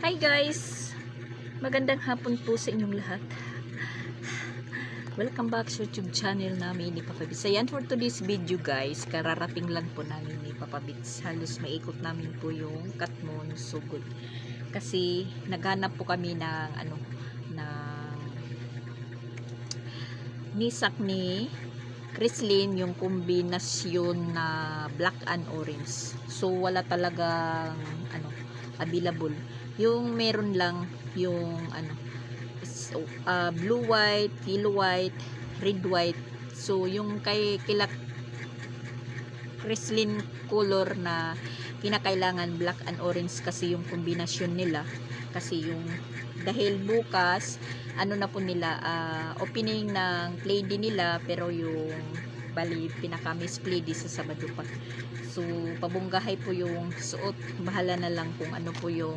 Hi guys! Magandang hapon po sa inyong lahat. Welcome back sa YouTube channel namin ni Papa Bits. Ayan, for today's video guys, kararating lang po namin ni Papa Bits. Halos maikot namin po yung Katmon Sugod. Kasi naghanap po kami ng nisak ni Chrislyn, yung kombinasyon na black and orange. So wala talagang available. Yung meron lang yung blue white, yellow white, red white. So yung kila Chrislyn color na kinakailangan black and orange kasi yung kombinasyon nila. Kasi yung dahil bukas na po nila opening ng play din nila, pero yung bali pinaka-miss play di sa Sabado pa. So pabunggahay po yung suot, bahala na lang kung ano po yung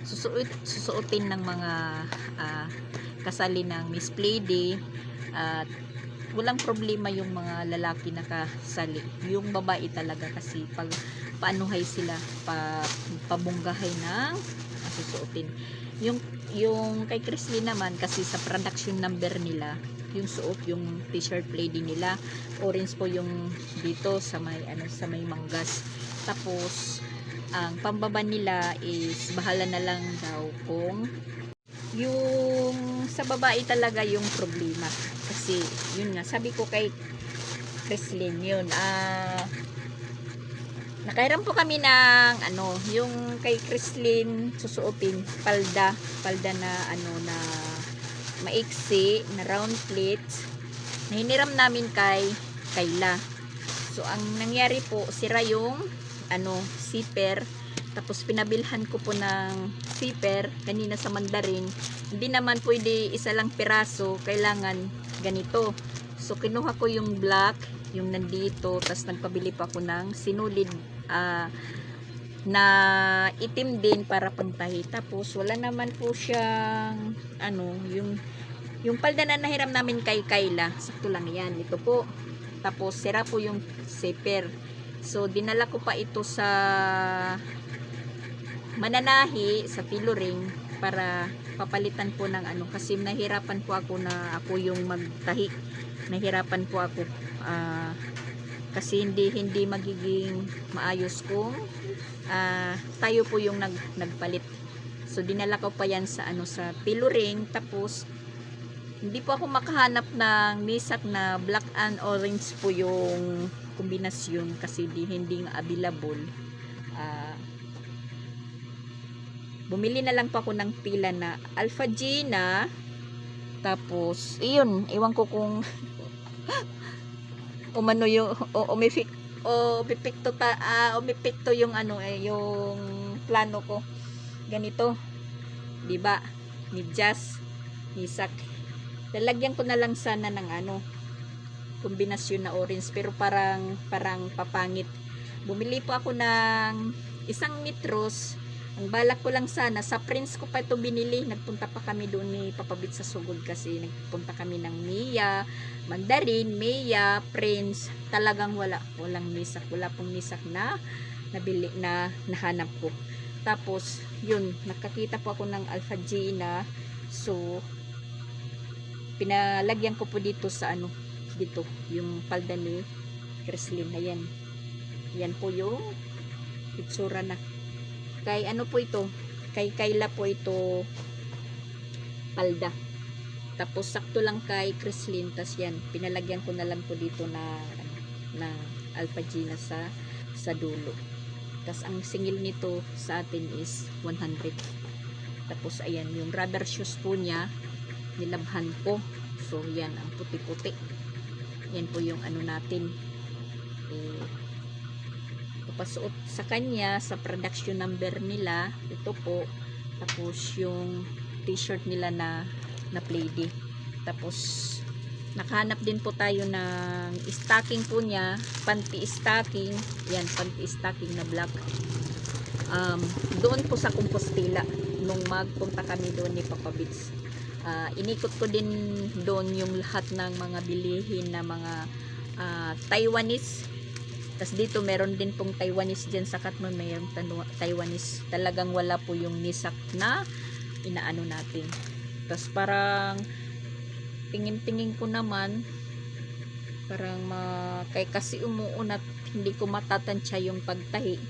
susuotin ng mga kasali ng Miss Play Day. At walang problema yung mga lalaki na kasali, yung babae talaga kasi pag paanuhay sila pabunggahay ng susuotin. Yung kay Chrislyn naman kasi sa production number nila, yung suot yung t-shirt play din nila orange po yung dito sa may sa may manggas. Tapos ang pambaba nila is bahala na lang daw kung yung sa babae talaga yung problema. Kasi yun nga sabi ko kay Chrislyn, yun nakairam po kami ng yung kay Chrislyn susuotin palda na na maiksi na round plates na hiniram namin kay Kayla. So ang nangyari po, sira yung zipper. Tapos pinabilhan ko po ng zipper kanina sa Mandarin. Hindi naman pwede isa lang piraso, kailangan ganito. So kinuha ko yung black, yung nandito, tapos nagpabili pa ako ng sinulid na itim din para pantahi. Tapos wala naman po siyang yung palda na nahiram namin kay Kayla, sakto lang yan, ito po. Tapos sira po yung zipper. So dinala ko pa ito sa Mananahi sa Tiluring para papalitan po ng kasi nahirapan po ako na ako yung magtahi. Nahirapan po ako kasi hindi magiging maayos kung tayo po yung nagpalit. So dinala ko pa yan sa sa Tiluring. Tapos hindi po ako makahanap ng nisak na black and orange po yung kombinasyon kasi hindi nga available. Bumili na lang po ako ng pila na Alpha G na. Tapos iyon, iwan ko kung umano yung umipikto yung yung plano ko. Ganito, 'di ba? Medyas, nisak. Lalagyan ko na lang sana ng kombinasyon na orange, pero parang papangit. Bumili po ako ng 1 metros. Ang balak ko lang sana, sa Prince ko pa ito binili. Nagpunta pa kami doon ni Papa Bits sa Sugod kasi nagpunta kami ng Mia, Mandarin, Mia, Prince. Talagang walang nisak. Wala pong nisak na nabili na nahanap ko. Tapos yun, nakakita po ako ng Alpha G na. So pinalagyan ko po dito sa dito yung palda ni Chrislyn. Ayan, yan po yung itsura na kay po ito, kay Kayla po ito palda. Tapos sakto lang kay Chrislyn. Tas yan, pinalagyan ko na lang po dito na Alpha G na sa dulo. Tas ang singil nito sa atin is 100. Tapos ayan, yung rubber shoes po niya nilabhan ko. So yan, ang puti-puti. Yan po yung natin. Papasuot sa kanya sa production number nila. Ito po. Tapos yung t-shirt nila na play day. Tapos nakahanap din po tayo ng stocking po niya. Panty stocking. Yan, panty stocking na black. Doon po sa Compostela nung magpunta kami doon ni Papa Bits. Inikot ko din doon yung lahat ng mga bilihin na mga Taiwanese Tas dito meron din pong Taiwanese dyan sa Katmon, mayroong Taiwanese. Talagang wala po yung nisak na inaano natin. Tas parang tingin-tingin ko naman parang kasi umuunat, hindi ko matatansya yung pagtahi.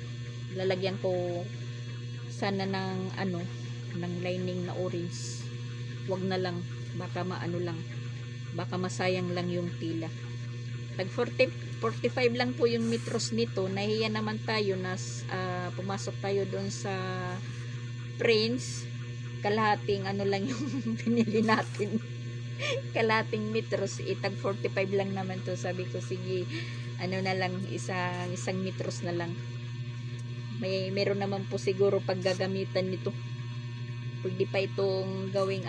Lalagyan ko sana ng ng lining na orange. Wag na lang, baka lang, baka masayang lang yung tila. Tag 45 lang po yung metros nito. Nahiya naman tayo na pumasok tayo doon sa Prince, kalahating lang yung binili natin. Kalahating metros, tag 45 lang naman to. Sabi ko sige, na lang, isang metros na lang. Meron naman po siguro paggagamitan nito. Pwede pa itong gawing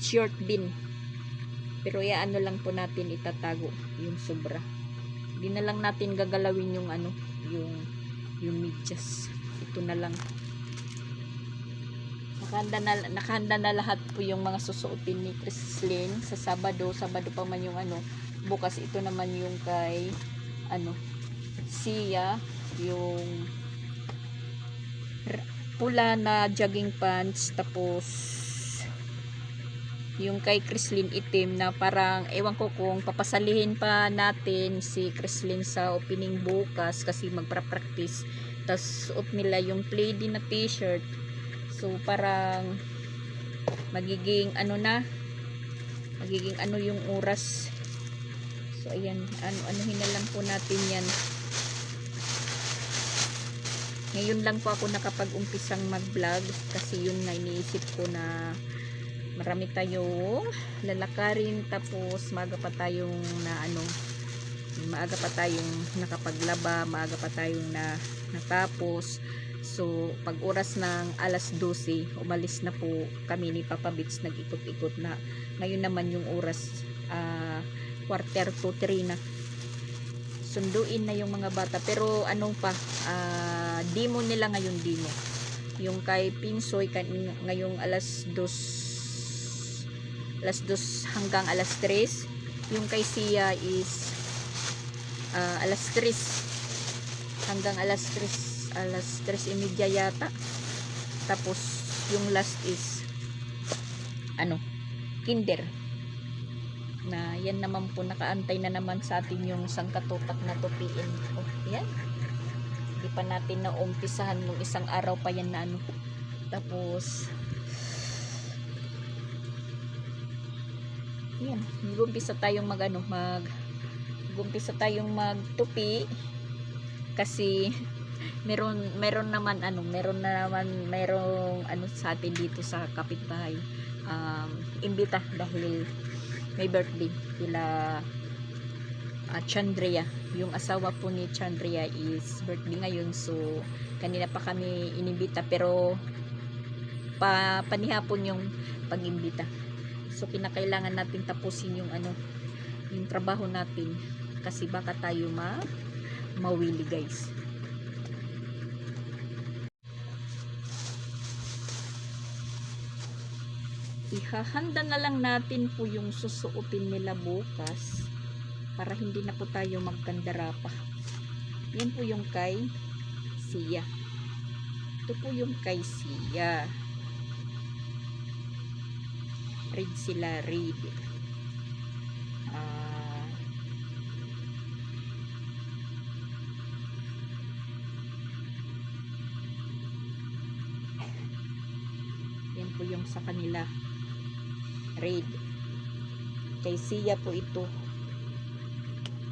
short bin. Pero lang po natin itatago yung sobra. Hindi na lang natin gagalawin yung yung medyas. Ito na lang. Nakahanda na lahat po yung mga susuotin ni Chrislyn sa Sabado pa man yung bukas. Ito naman yung kay Sia, yung pula na jogging pants, tapos yung kay Chrislyn itim na parang ewan ko kung papasalihin pa natin si Chrislyn sa opening bukas kasi magpa-practice. Tas suot nila yung play din na t-shirt. So parang magiging magiging yung oras. So ayan, anuhin na lang po natin yan. Ngayon lang po ako nakapag-umpisang mag-vlog kasi yun nga iniisip ko na marami tayong lalakarin, tapos maaga pa tayong nakapaglaba, maaga pa tayong natapos. So pag oras ng alas 12 umalis na po kami ni Papa Bits, nag-ikot-ikot na. Ngayon naman yung oras 2:45 na. Sunduin na yung mga bata, pero demo nila ngayon, yung kay Pinsoy ngayong alas 2 hanggang alas 3. Yung kay Sia is alas 3 hanggang alas 3:30 yata. Tapos yung last is kinder na yan naman po. Nakaantay na naman sa atin yung sangkatutak na tupiin. Yan, hindi pa natin na umpisahan nung isang araw pa yan na tapos yan, mag-umpisa tayong mag-umpisa tayong magtupi kasi merong sa atin dito sa kapitbahay, imbita dahil may birthday kila Chandria. Yung asawa po ni Chandria is birthday ngayon, so kanina pa kami inimbita, pero panihapon yung pag-imbita. So kinakailangan natin tapusin yung yung trabaho natin kasi baka tayo mawili, guys. Ihahanda na lang natin po yung susuotin nila bukas para hindi na po tayo magkandara pa. Yan po yung kay Sia. Ito po yung kay Sia. Red sila, red. Yan po yung sa kanila, red. Kay Sia po ito.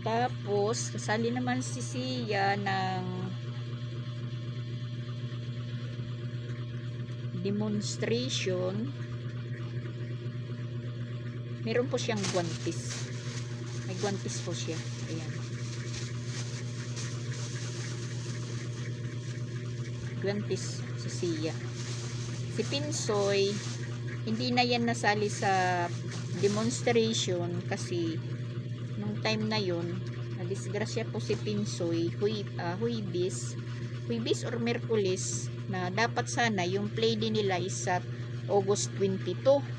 Tapos kasali naman si Sia ng demonstration. Meron po siyang guantes. May guantes po siya. Ayan. Guantes si Sia. Si Pinsoy, hindi na yan nasali sa demonstration kasi nung time na yun, nadisgrasya po si Pinsoy, Huibis or Merkulis, na dapat sana yung play din nila is sa August 22.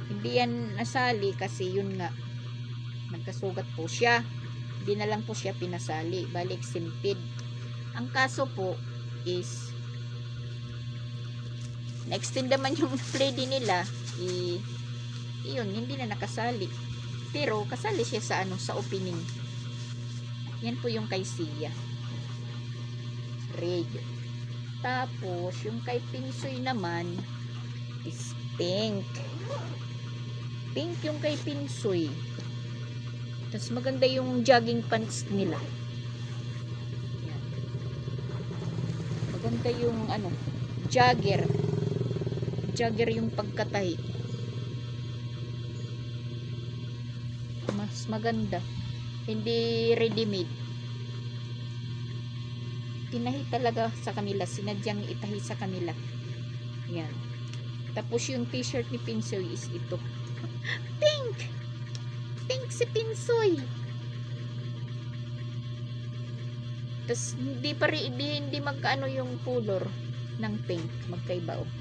Hindi yan nasali kasi yun nga, nagkasugat po siya. Di na lang po siya pinasali, balik simpid. Ang kaso po is na-extend naman yung lady nila, yun, hindi na nakasali. Pero kasali siya sa sa opening. Yan po yung kay Sia. Red. Tapos yung kay Pinsoy naman is pink. Pink yung kay Pinsoy. Tapos maganda yung jogging pants nila. Yan. Maganda yung jogger. Jogger yung pagkatahi. Mas maganda. Hindi ready-made. Tinahi talaga sa kanila. Sinadyang itahi sa kanila. Yan. Tapos yung t-shirt ni Pinsoy is ito. Pink! Pink si Pinsoy. Tapos hindi magkaano yung color ng pink. Magkaiba oh.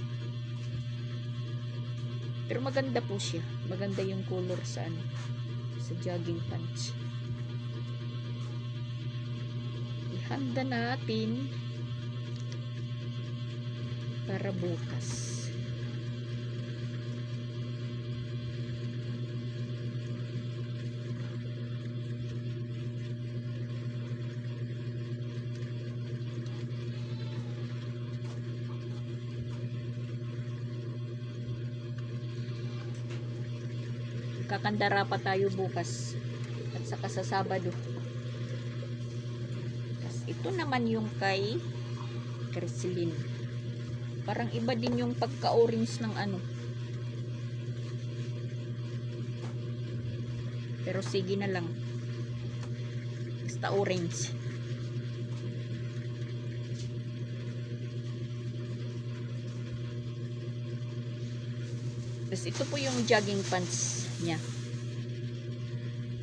Pero maganda po siya. Maganda yung color sa sa jogging pants. Ihanda natin para bukas. Kakandara pa tayo bukas at saka sa Sabado. Tapos ito naman yung kay Creslin. Parang iba din yung pagka-orange ng pero sige na lang. Basta orange. Tapos ito po yung jogging pants niya.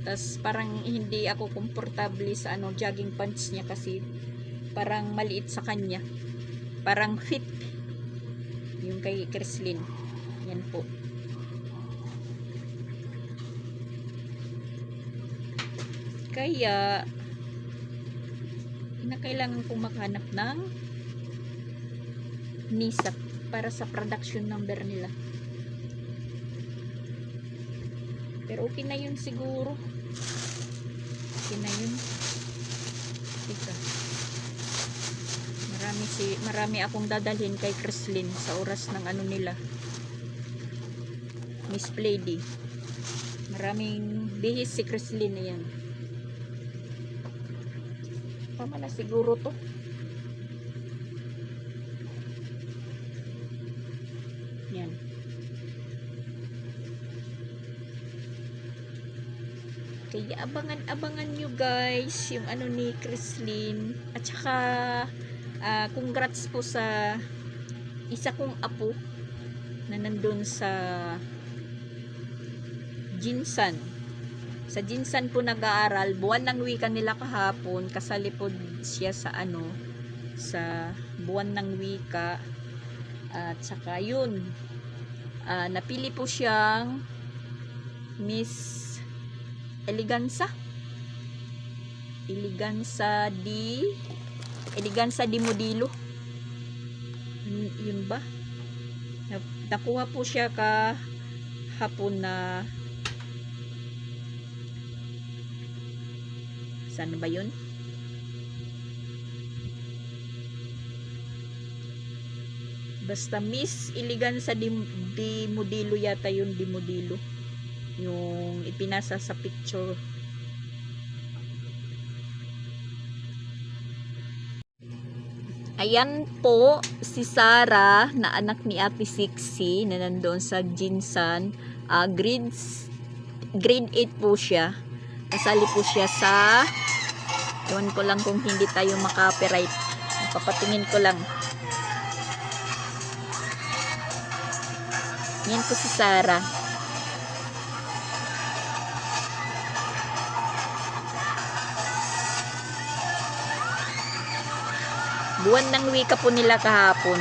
Tapos parang hindi ako komportable sa jogging pants niya kasi parang maliit sa kanya. Parang fit yung kay Creslin. Yan po. Kaya kailangan kong maghanap ng NISA para sa production number nila. Pero okay na yun siguro. Okay na yun. Tika. Marami akong dadalhin kay Creslin sa oras ng nila. Miss Plady. Maraming bihis si Creslin na yan. Tama na siguro to. Yan. Kaya abangan nyo guys yung ni Creslin. At saka congrats po sa isa kong apo na nandun sa Jinsan. Sa Jinsan po nag-aaral. Buwan ng wika nila kahapon. Kasali po siya sa sa buwan ng wika. At saka yun. Napili po siyang Miss Eleganza di Modelo. Yun ba? Nakuha po siya kahapon na saan ba yun? Basta Miss Eleganza di Modelo yata yun, di Modelo. Yung ipinasa sa picture. Ayan po si Sarah na anak ni Ate Sixie na nandoon sa Jinsan. Grade 8 po siya. Kasali po siya sa ewan ko lang kung hindi tayo maka-copyright. Papatingin ko lang. Yan po si Sarah. Buwan ng wika po nila kahapon.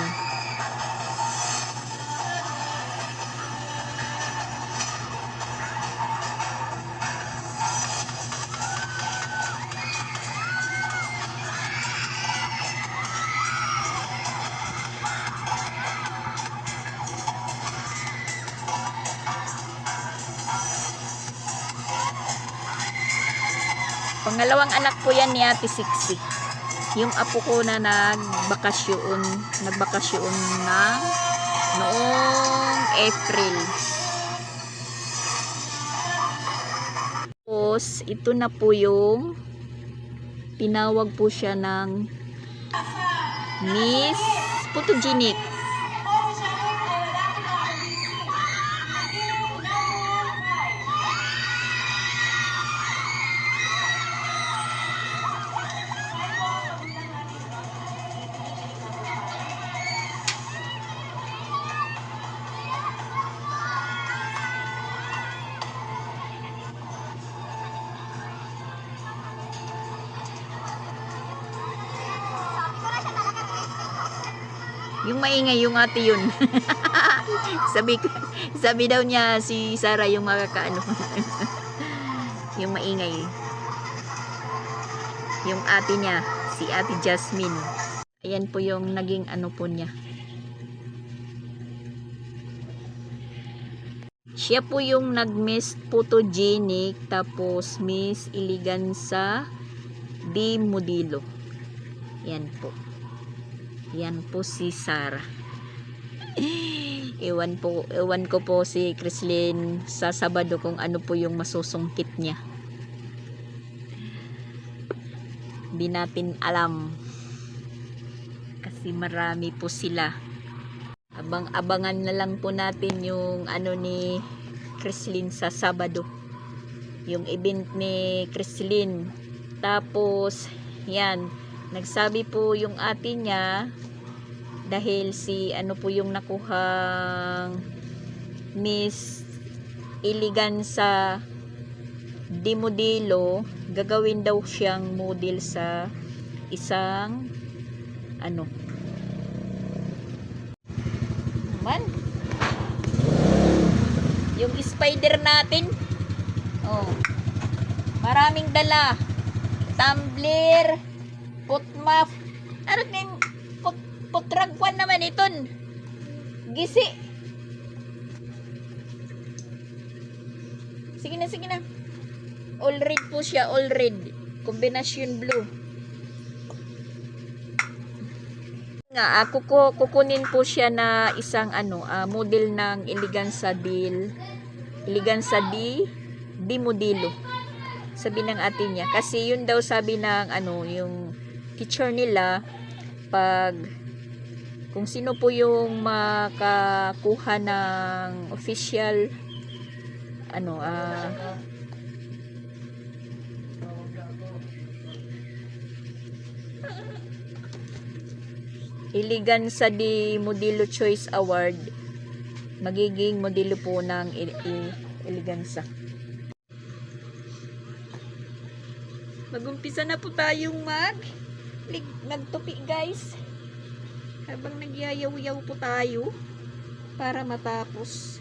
Pangalawang anak po yan ni Ate Siksi. Yung apo ko na nagbakasyon na noong April. Tapos, ito na po yung tinawag po siya ng Miss Photogenic. Yung maingay, yung ate yun. sabi daw niya si Sarah yung makakaano. Yung maingay. Yung ate niya, si Ate Jasmine. Ayan po yung naging ano po niya. Siya po yung nag-Miss Photogenic, tapos Miss Eleganza di Modelo. Yan po. Yan po si Sarah. Ewan ko po si Chrislyn sa Sabado kung ano po yung masusungkit niya. Hindi natin alam. Kasi marami po sila. Abangan na lang po natin yung ano ni Chrislyn sa Sabado. Yung event ni Chrislyn. Tapos, yan. Nagsabi po yung ate niya dahil si ano po yung nakuhang Miss Eleganza di Modelo, gagawin daw siyang model sa isang ano man yung spider natin. Oh, maraming dala, tumbler, putmaf, ano din, putragwan naman iton, gisi. Sige na, all red po siya, all red, kombinasyon blue nga. Kukunin po siya na isang ano, model ng Eleganza di Modelo, sabi ng ate niya, kasi yun daw sabi ng ano, yung teacher nila, pag kung sino po yung makakuha ng official ano, Eleganza di Modelo Choice Award, magiging modelo po ng Eleganza. Magumpisa na po tayong nagtupi guys, habang nagyayaw-yaw po tayo para matapos.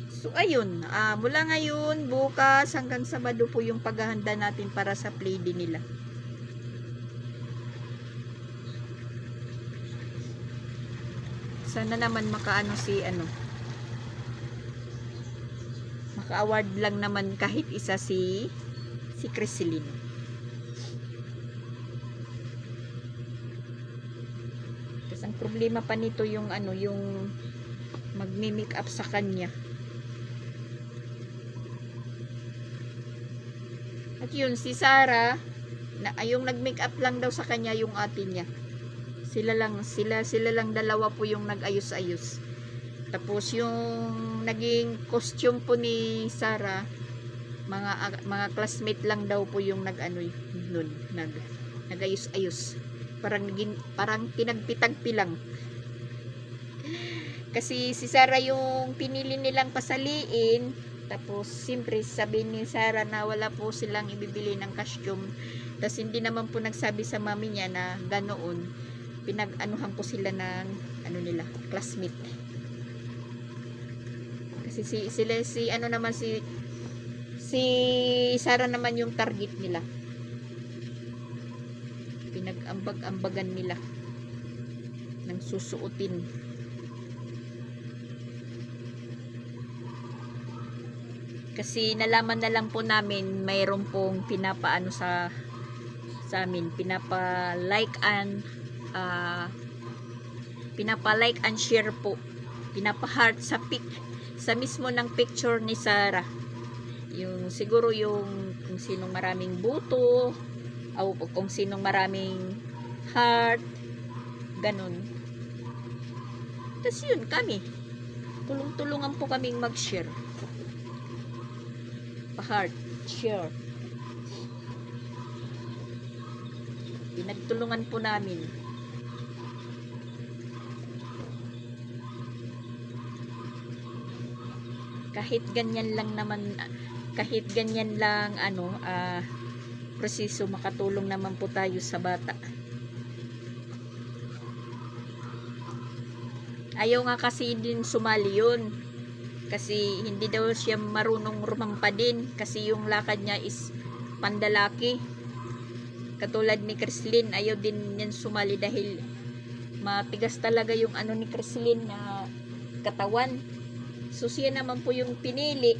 So ayun, mula ngayon, bukas hanggang Sabado po yung paghahanda natin para sa play din nila. Sana naman makaano si ano, maka-award lang naman kahit isa si Chrislyn. Tapos ang problema pa nito yung ano, yung magmi-make up sa kanya. At yun, si Sarah, yung nag-make up lang daw sa kanya yung ate niya. Sila lang dalawa po yung nag-ayos-ayos. Tapos yung naging costume po ni Sarah, mga classmate lang daw po yung nag-ano nun, nag-ayos-ayos. Parang pinagpitagpi lang. Kasi si Sarah yung pinili nilang pasaliin. Tapos siyempre sabi ni Sarah na wala po silang ibibili ng costume. Tapos hindi naman po nagsabi sa mami niya na ganoon. Pinag-anuhan po sila ng ano nila, classmate. Kasi si Sarah naman yung target nila. Pinag-ambag-ambagan nila ng susuotin. Kasi nalaman na lang po namin mayroon pong pinapaano sa amin, pinapa-like and share po, pinapa-heart sa sa mismo ng picture ni Sarah. Yung siguro yung kung sinong maraming buto o kung sinong maraming heart, ganun. Tapos yun, kami tulong-tulungan po kaming mag-share, pa-heart, share, pinagtulungan po namin. Kahit ganyan lang naman, kahit ganyan lang proseso, makatulong naman po tayo sa bata. Ayaw nga kasi din sumali yun, kasi hindi daw siya marunong rumampa din, kasi yung lakad niya is pandalaki. Katulad ni Chrislyn, ayaw din yan sumali dahil matigas talaga yung ni Chrislyn na katawan. So siya naman po yung pinili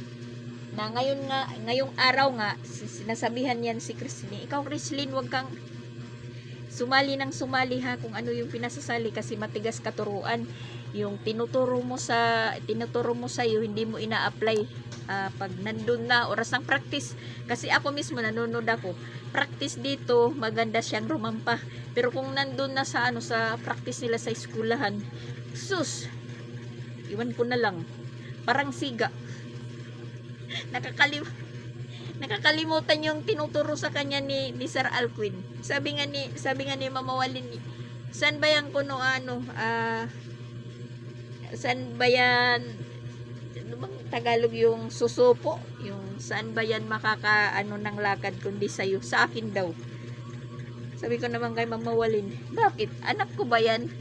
na ngayong araw nga sinasabihan yan si Chrislyn, ikaw Chrislyn, wag kang sumali ha kung ano yung pinasasali, kasi matigas katuruan. Yung tinuturo mo sa iyo, hindi mo ina-apply pag nandun na oras ng practice. Kasi ako mismo nanonood ako, practice dito maganda siyang rumampa, pero kung nandun na sa sa practice nila sa eskwelahan, sus, iwan ko na lang, parang siga. Nakakalimutan yung tinuturo sa kanya ni Sir Alquin. Sabi nga ni Mama Walin, saan ba yan kuno saan ba yan, ano bang Tagalog yung susupo, yung saan ba yan ng lakad kundi sa'yo, sa akin daw. Sabi ko naman kay Mama Walin, bakit? Anak ko ba yan?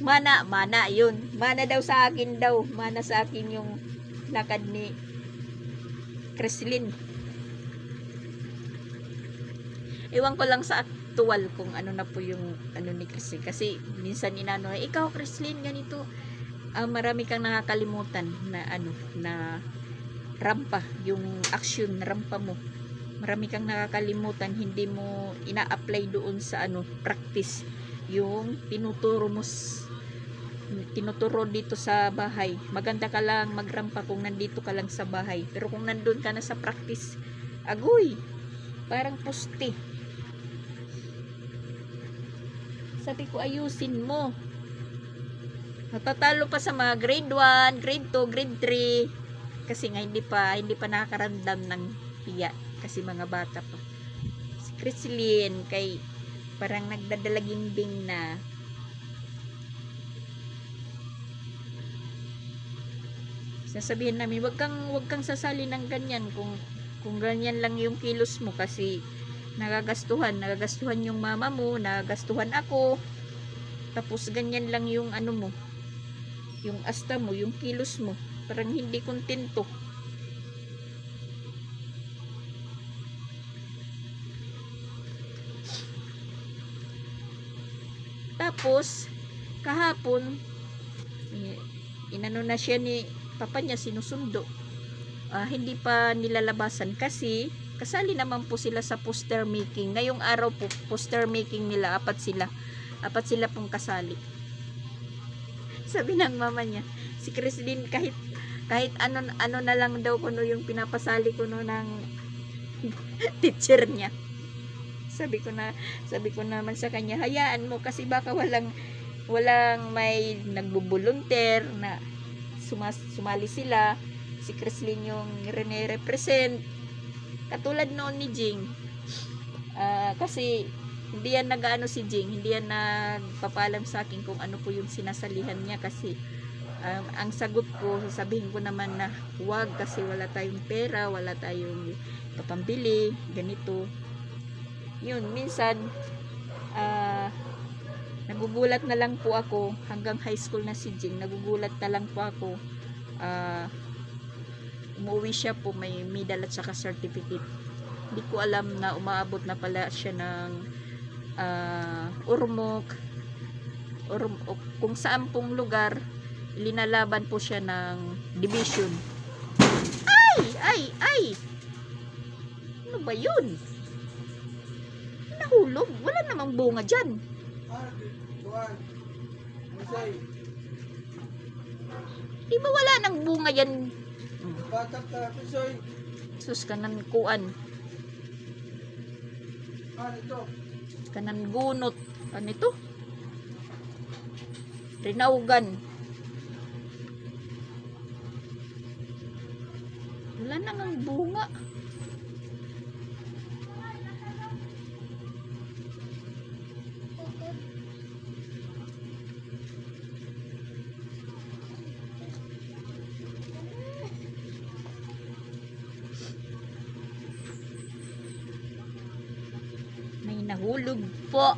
Mana yun. Mana daw sa akin daw. Mana sa akin yung lakad ni Chrislyn. Ewan ko lang sa aktual kung ano na po yung ni Chrislyn. Kasi minsan ikaw Chrislyn, ganito. Marami kang nakakalimutan na na rampa, yung action na rampa mo. Marami kang nakakalimutan, hindi mo ina-apply doon sa practice. Yung tinuturo dito sa bahay. Maganda ka lang magrampa kung nandito ka lang sa bahay, pero kung nandun ka na sa practice, agoy, parang puste. Sabi ko, ayusin mo. Natatalo pa sa mga grade 1, grade 2, grade 3, kasi nga hindi pa nakakaramdam ng hiya, kasi mga bata pa. Si Chrislyn kay parang nagdadalagimbing na. Sasabihin namin, wag kang sasali ng ganyan kung ganyan lang yung kilos mo, kasi nagagastuhan yung mama mo, nagagastuhan ako, tapos ganyan lang yung mo, yung asta mo, yung kilos mo, parang hindi kontento. Tapos kahapon inano na siya ni papa niya, sinusundo. Hindi pa nilalabasan kasi kasali naman po sila sa poster making. Ngayong araw po, poster making nila, apat sila pong kasali. Sabi ng mama niya, si Chrislyn, kahit ano na lang daw kuno yung pinapasali kuno ng teacher niya. Sabi ko naman sa kanya, hayaan mo, kasi baka walang may nagbubulunter na sumali sila. Si Chrislyn yung represent, katulad noon ni Jing. Kasi hindi yan si Jing, hindi yan nagpapalam sa akin kung ano po yung sinasalihan niya, kasi ang sagot ko, sasabihin ko naman na huwag, kasi wala tayong pera, wala tayong papambili, ganito. Yun, minsan nagugulat na lang po ako, hanggang high school na si Jing, nagugulat na lang po ako, umuwi siya po, may medal at saka certificate. Hindi ko alam na umaabot na pala siya ng Ormoc, kung saan pong lugar linalaban po siya ng division. Ay! Ano ba yun? Nahulog. Wala namang bunga dyan. Di ba wala nang bunga yan? Batak ka, pisoy. Sus, kanan kuan. Ito. Kanan gunot. Ano ito? Rinaugan. Wala nang bunga. May nahulog po.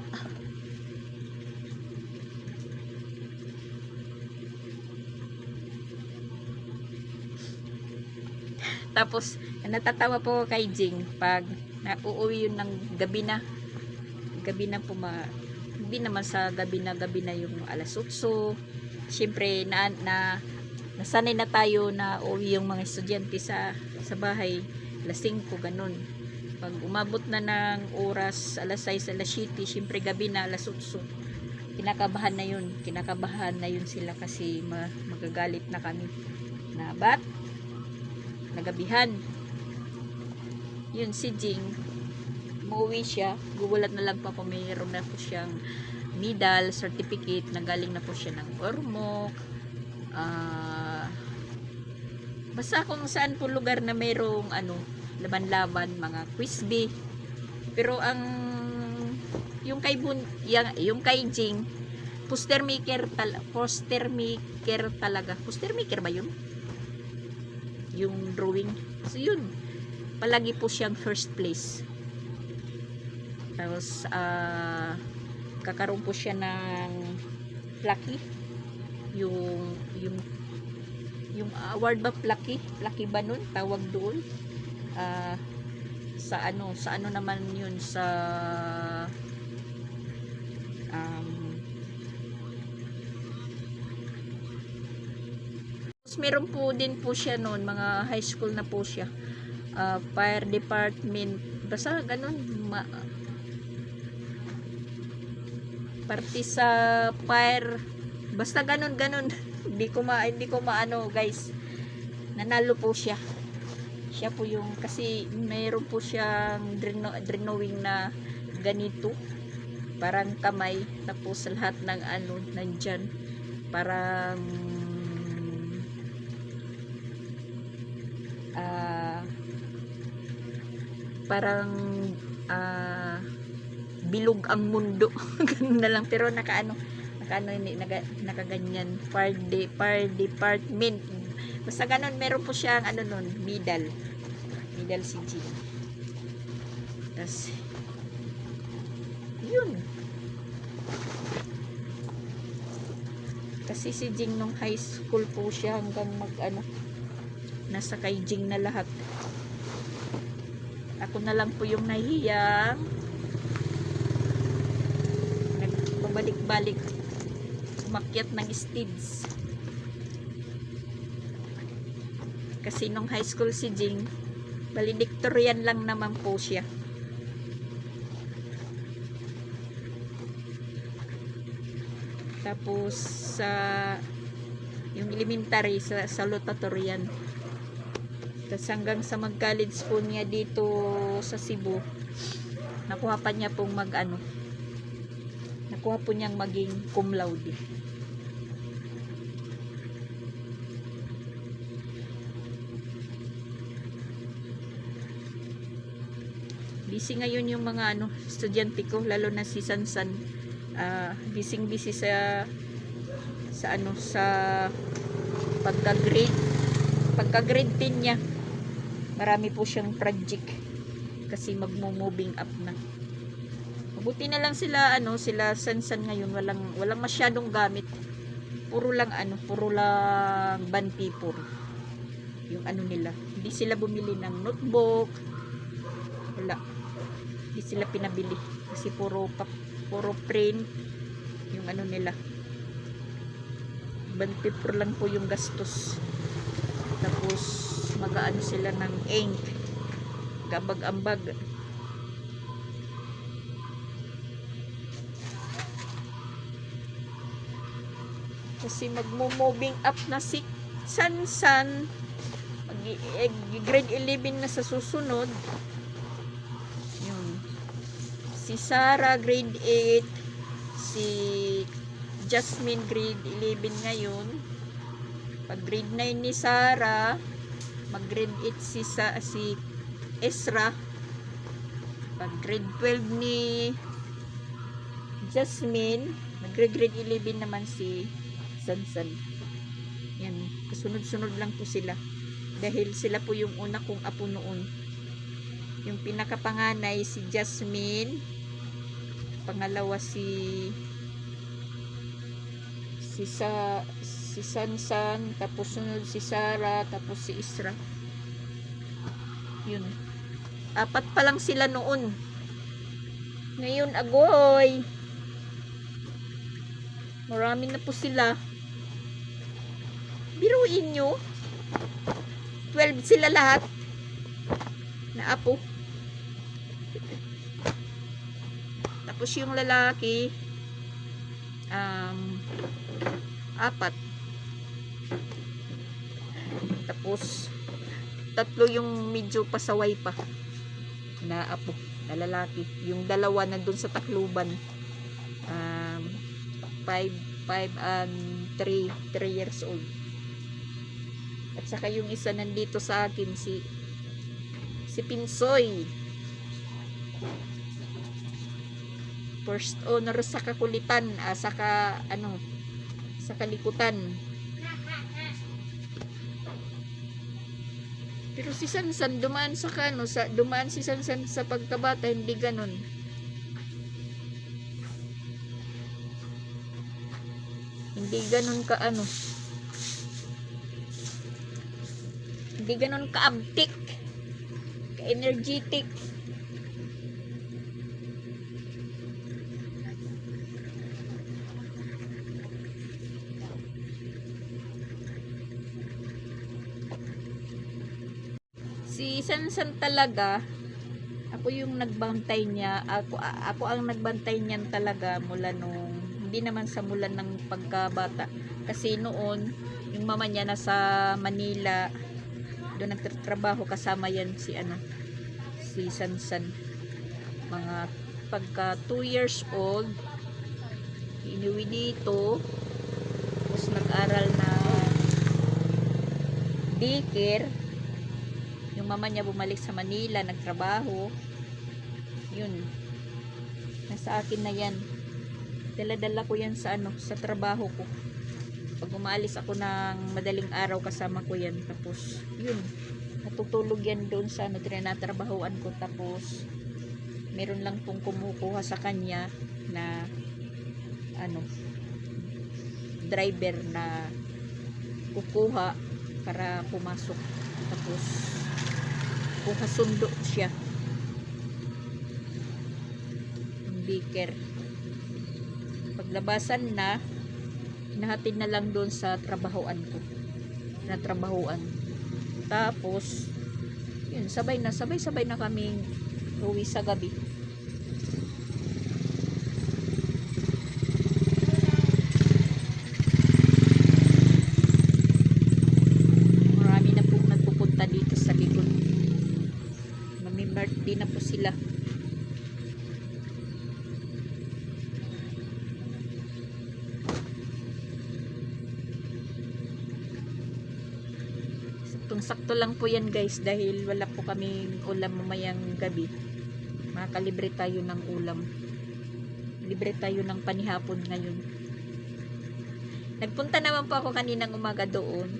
Tapos, natatawa po kay Jing pag nauuwi yun ng gabi na. Gabi na po hindi naman sa gabi na yung alas 8. Siyempre, nasanay na tayo na uwi yung mga estudyante sa bahay. Alas 5, ganun. Pag umabot na ng oras, alas 6, alas 7, siyempre gabi na, alas 8. Kinakabahan na yun sila kasi magagalit na kami. Na ba't? Nagabihan. Yun si Jing, umuwi siya, gugulat na lang pa kung mayroon na po siyang medal, certificate, nagaling na po siya ng Ormoc, basta kung saan po lugar na mayroong laban-laban, mga Quizbee. Pero yung kay Jing, poster maker talaga. Poster maker ba yun? Yung drawing. So yun, palagi po siyang first place. Tapos kakaroon po siya ng Lucky. Yung award ba Lucky ba nun? Tawag doon. Sa ano naman yun, sa meron po din po siya noon, mga high school na po siya, fire department, basta ganun, party sa fire, basta ganun hindi ko maano guys. Nanalo po siya po yung, kasi mayroon po siyang drawing na ganito, parang kamay, tapos lahat ng nandyan, parang bilog ang mundo. Ganun na lang, pero nakaganyan, fire department, basta ganun. Meron po siyang medal si G. Tas yun, kasi si Jing nung high school po siya hanggang nasa kay Jing na lahat. Ako na lang po yung nahihiyang nagbabalik-balik, umakyat ng stage. Kasi nung high school si Jing, valedictorian lang naman po siya. Tapos yung elementary sa salutatorian. Tapos hanggang sa mag-college po niya dito sa Cebu, nakuha pa niya pong nakuha po niyang maging cum laude. Busy ngayon yung mga estudyante ko, lalo na si Sansan. Busy sa pagka-grade 10 niya. Marami po siyang project kasi magmo-moving up na. Mabuti na lang sila Sansan ngayon, walang masyadong gamit. Puro lang band paper. Yung nila. Hindi sila bumili ng notebook. Wala. Hindi sila pinabili kasi puro print yung nila. bond paper lang po yung gastos. Tapos mag-aano sila ng ink, gabag-ambag. Kasi magmo-moving up na si Sansan, grade 11 na sa susunod. Yun. Si Sarah grade 8, si Jasmine grade 11 ngayon. Pag grade 9 ni Sarah, mag grade 8 si Ezra. Pag grade 12 ni Jasmine, mag grade 11 naman si Sansan. Yan, kasunod-sunod lang po sila. Dahil sila po yung una kong apo noon. Yung pinakapanganay si Jasmine, pangalawa si Sansan, tapos sunod si Sarah, tapos si Isra. Yun. 4 pa lang sila noon. Ngayon, agoy! Marami na po sila. Biruin nyo. 12 sila lahat. Na apo. Tapos yung lalaki, 4. Tapos 3 yung medyo pasaway pa na apo, na lalaki. Yung 2 nandun sa Tacloban. 5 and 3 years old. At saka yung isa nandito sa akin, si Pinsoy. First owner sa kakulitan, sa kalikutan. Pero si Sansan dumaan dumaan si Sansan sa pagkabata, hindi ganon. Hindi ganon hindi ganon ka-abtik, ka-energetic. Si Sansan talaga, ako yung nagbantay niya. Ako ang nagbantay niyan talaga mula nung, hindi naman sa mula ng pagkabata. Kasi noon, yung mama niya nasa Manila, doon nagtatrabaho, kasama yan si Sansan. Mga pagka 2 years old, inuwi dito, tapos nag-aral na daycare. Yung mama niya bumalik sa Manila, nagtrabaho. Yun. Nasa akin na yan. Dala-dala ko yan sa trabaho ko. Pag umaalis ako ng madaling araw, kasama ko yan. Tapos, yun. Natutulog yan doon sa tinatrabahoan ko. Tapos, meron lang pong kumukuha sa kanya na driver na kukuha para pumasok. Tapos, kuha sundo siya. Daycare. Paglabasan na, hinahatid na lang doon sa trabahoan ko. Tapos, yun, sabay na kaming uwi sa gabi. Marami na pong nagpupunta dito sa likod. Birthday na po sila. Saktong-sakto lang po yan guys, dahil wala po kaming ulam mamayang gabi. Makakalibre tayo ng ulam. Libre tayo ng panihapon ngayon. Nagpunta naman po ako kaninang umaga doon,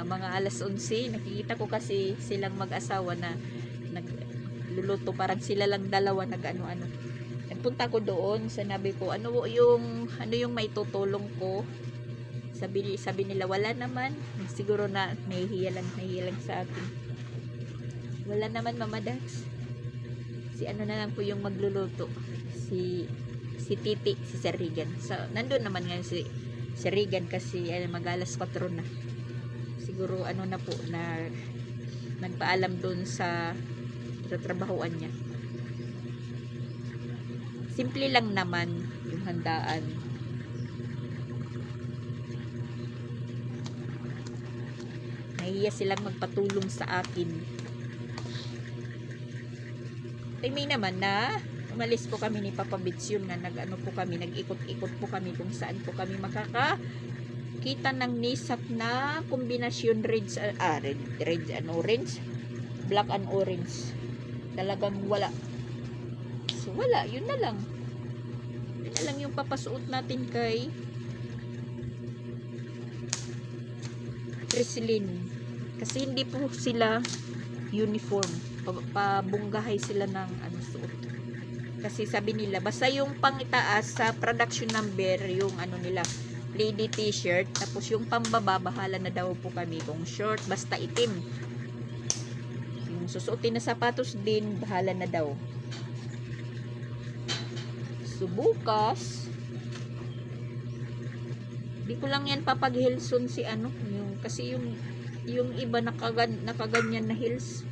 mga alas 11. Nakikita ko kasi silang mag-asawa na nagluluto, parang sila lang dalawa nagpunta ko doon, sinabi ko ano yung may tutulong ko. Sabi nila wala naman, siguro na nahihiya lang sa akin. Wala naman Mama Dax, si na lang po yung magluluto, si Titi, si Sir Regan. So nandun naman ngayon Si Regan kasi mag-alas 4 na. Siguro ano na po na nagpaalam doon sa trabahoan niya. Simple lang naman yung handaan. Nahiya silang magpatulong sa akin. Timing naman na umalis po kami ni Papa Bitsyon nga nag-ano po kami, nag-ikot-ikot po kami kung saan po kami makakakita ng nisap na kombinasyon red and orange, black and orange. Talagang wala. So wala, yun na lang. Yun na lang yung papasuot natin kay Crislin. Kasi hindi po sila uniform. Pabunggahay sila ng ano suot. Kasi sabi nila, basta yung pang-itaas sa production number, yung ano nila, lady t-shirt, tapos yung pambaba, bahala na daw po kami kung short, basta itim. Yung susuotin na sapatos din, bahala na daw. So, bukas, di ko lang yan papag-hilson si ano, yung, kasi yung iba nakaganyan na heels.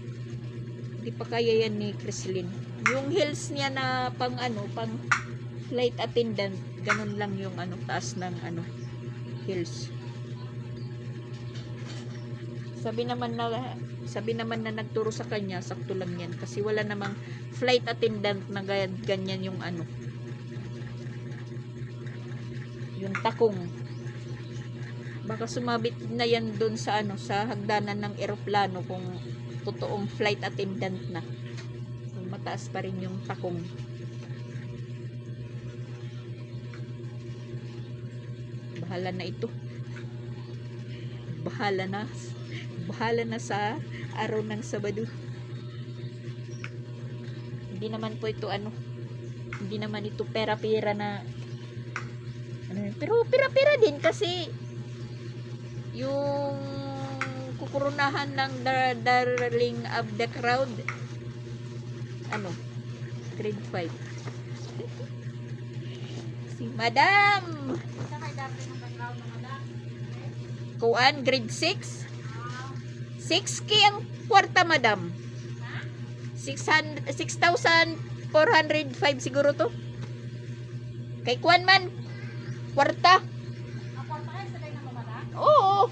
Di pa kaya yan ni Crislin. Yung heels niya na pang ano, pang flight attendant, ganun lang yung ano, taas ng ano, heels. Sabi naman na nagturo sa kanya, sakto lang yan. Kasi wala namang flight attendant na ganyan yung ano, yung takong. Baka sumabit na yan dun sa ano, sa hagdanan ng eroplano kung totoong flight attendant na. Kung mataas pa rin yung takong. Bahala na ito. Bahala na sa araw ng Sabado. Hindi naman po ito ano, hindi naman ito pera-pera na ano, pero pera-pera din kasi yung kukurunahan ng darling of the crowd ano, grade 5 si Madam Kuan, grade 6 6K ang kwarta, Madam. 6,405 siguro to. Kay Kuan man, kwarta. Oo.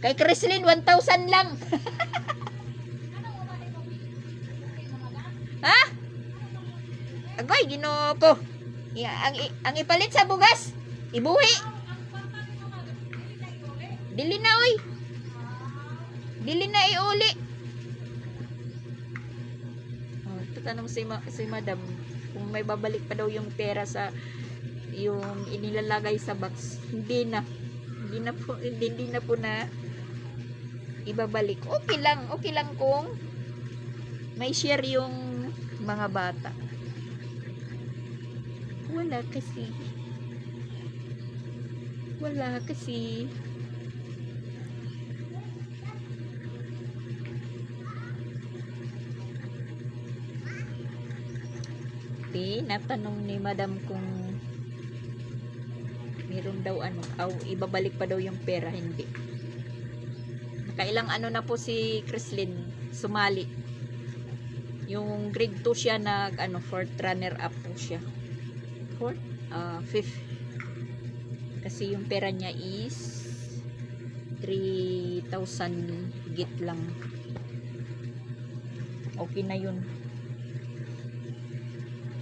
Kay Crislin, 1,000 lang. Ha? Agoy, Ginoo ko. Ang ipalit sa bugas, ibuhi. Dili na, oy. Dili na iuli. Oh, tatanong si Madam kung may babalik pa daw yung pera sa yung inilalagay sa box. Hindi na po na ibabalik. Okay lang kung may share yung mga bata. Wala kasi natanong ni Madam kung meron daw ano, ibabalik pa daw yung pera. Hindi. Nakailang ano na po si Crislin sumali. Yung grade 2 siya nag ano, 4th runner up po siya. 5th. Kasi yung pera niya is 3,000 git lang. Okay na yun.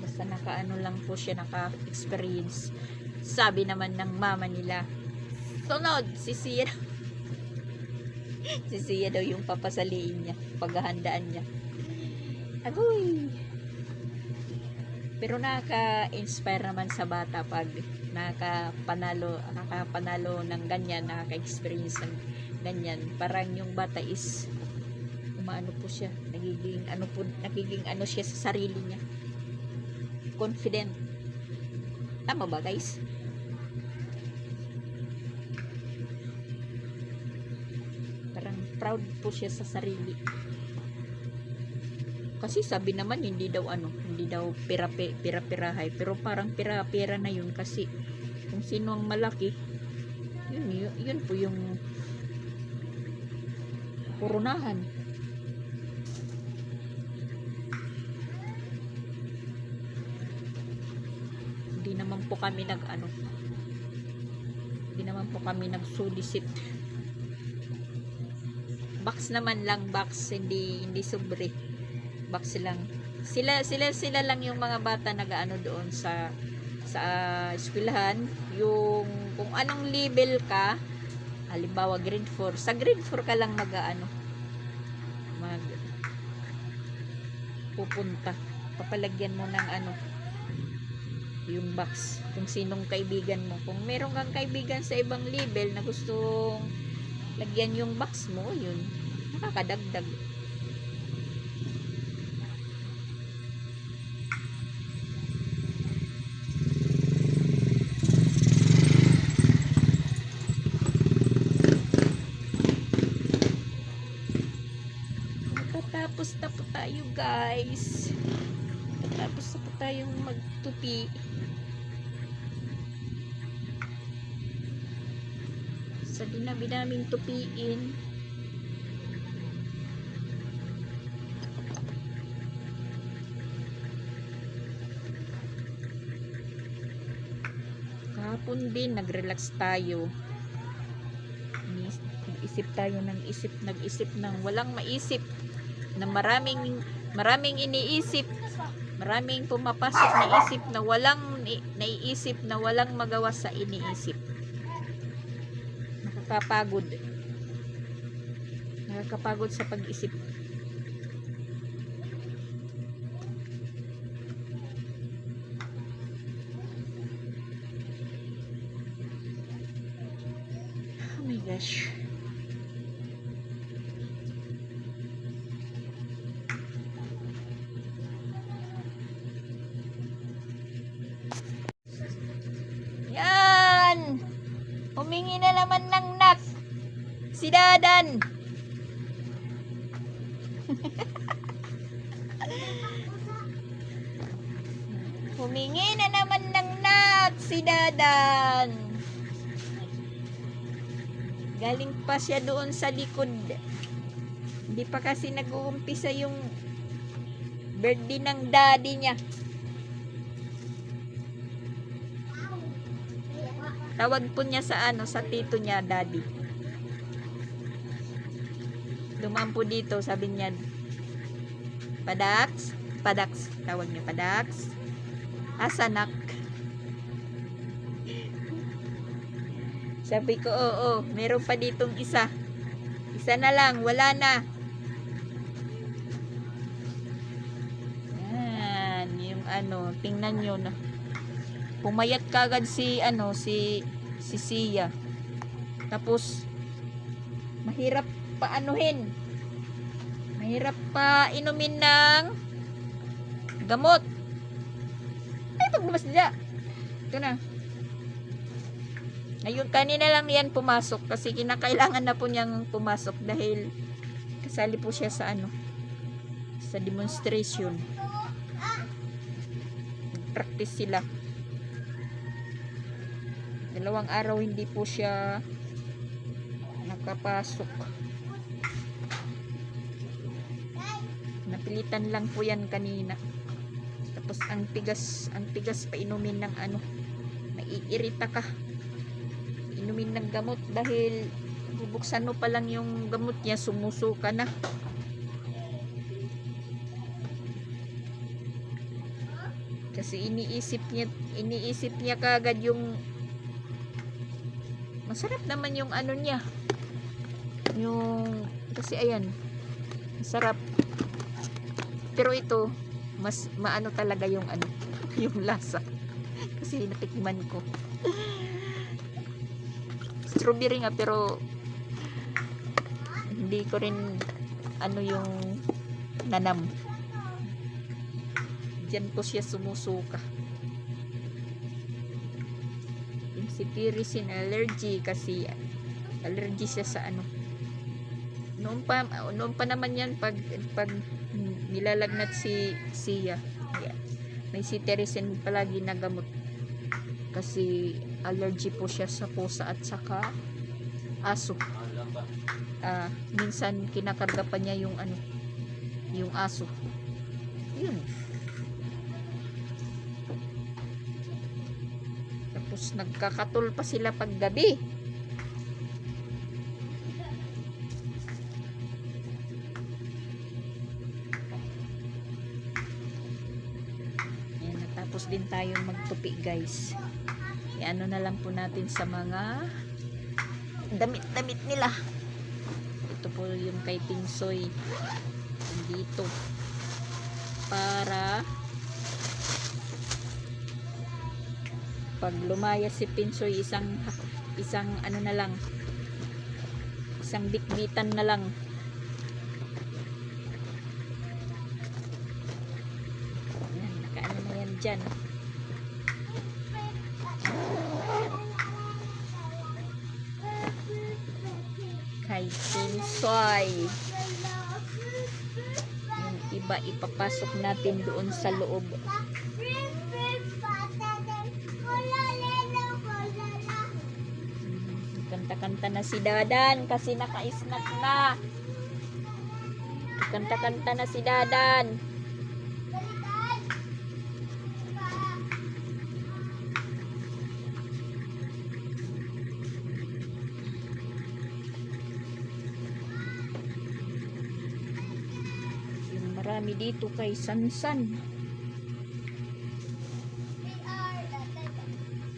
Basta nakaano lang po siya, naka-experience. Sabi naman ng mama nila, sunod, si Sia daw yung papasaliin niya, paghahandaan niya. Agoy! Pero nakaka-inspire naman sa bata pag nakapanalo ng ganyan, nakaka-experience ng ganyan. Parang yung bata is umaano po siya, nagiging ano siya sa sarili niya. Confident. Tama ba, guys? Parang proud po siya sa sarili. Kasi sabi naman hindi daw pira-pirahay, pero parang pira-pira na yun kasi kung sino ang malaki, yun po yung purunahan. Hindi naman po kami nag-solicit. Box naman lang, hindi sobre. Box lang. Sila lang yung mga bata nag-ano doon sa eskwelahan, yung kung anong level ka, halimbawa grade 4, sa grade 4 ka lang mag pupunta. Papalagyan mo ng yung box kung sinong kaibigan mo. Kung meron kang kaibigan sa ibang level na gustong lagyan yung box mo, yun, nakakadagdag. Tapos na po tayo, guys. Tapos na po tayong magtupi. Sa dinabi naming tupiin, kahapon din nag-relax tayo. Nag-isip ng walang maisip, na maraming iniisip, maraming pumapasok na isip na walang naiisip, na walang magawa sa iniisip. Nakakapagod sa pag-isip. Oh my gosh. Yan! Humingi na naman ng nut si Dadan. Humingi na naman ng nut si Dadan. Galing pa siya doon sa likod. Hindi pa kasi nag-uumpisa yung birthday ng daddy niya. Tawag po niya sa tito niya, daddy. Dumaan po dito, sabi niya, Padax, tawag niya, Padax, asanak. Sabi ko, oo, meron pa ditong isa na lang, wala na. Yan, yung tingnan nyo na. Pumayat kagad si Sia. Tapos mahirap pa mahirap pa inumin ng gamot. Ay, paglabas niya. Ito na. Ngayon, kanina lang yan pumasok kasi kinakailangan na po niyang pumasok dahil kasali po siya sa sa demonstration. Practice sila. 2 araw hindi po siya nakapasok. Napilitan lang po yan kanina. Tapos ang tigas pa inumin ng naiirita ka. Inumin ng gamot dahil bubuksan mo pa lang yung gamot niya, sumusuka na. Kasi iniisip niya kagad yung masarap naman yung niya. Yung kasi ayan, masarap. Pero ito mas maano talaga yung yung lasa. Kasi natikman ko. Strawberry nga pero hindi ko rin yung nanam. Diyan po siya sumusuka. Yung si Tirisin allergy kasi allergy siya sa noon pa naman yan pag Nilalagnat si Sia. Ayan. May cetirizine palagi na gamot. Kasi allergy po siya sa pusa at saka aso. Minsan kinakarga pa niya yung yung aso. Yun. Tapos nagkakatol pa sila pag gabi. Ayan, natapos din tayong magtupi guys. Ano na lang po natin sa mga damit-damit nila. Ito po yung kay Pinsoy dito para pag lumaya si Pinsoy isang ano na lang, isang bikbitan na lang. Yan, nakaano na yan dyan. Kay Pinsoy. Yung iba ipapasok natin doon sa loob. Kanta-kanta na si Dadan kasi naka-snack na. Kanta-kanta na si Dadan. Marami dito kay Sansan.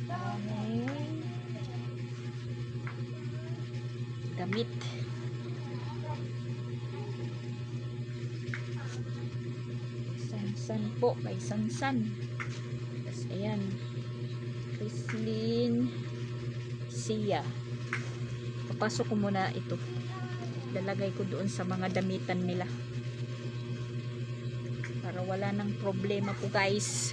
Marami damit. Sansan po, kay Sansan. Tapos ayan, Chrislyn, Sia. Papasok ko muna ito. Lalagay ko doon sa mga damitan nila. Para wala nang problema po guys.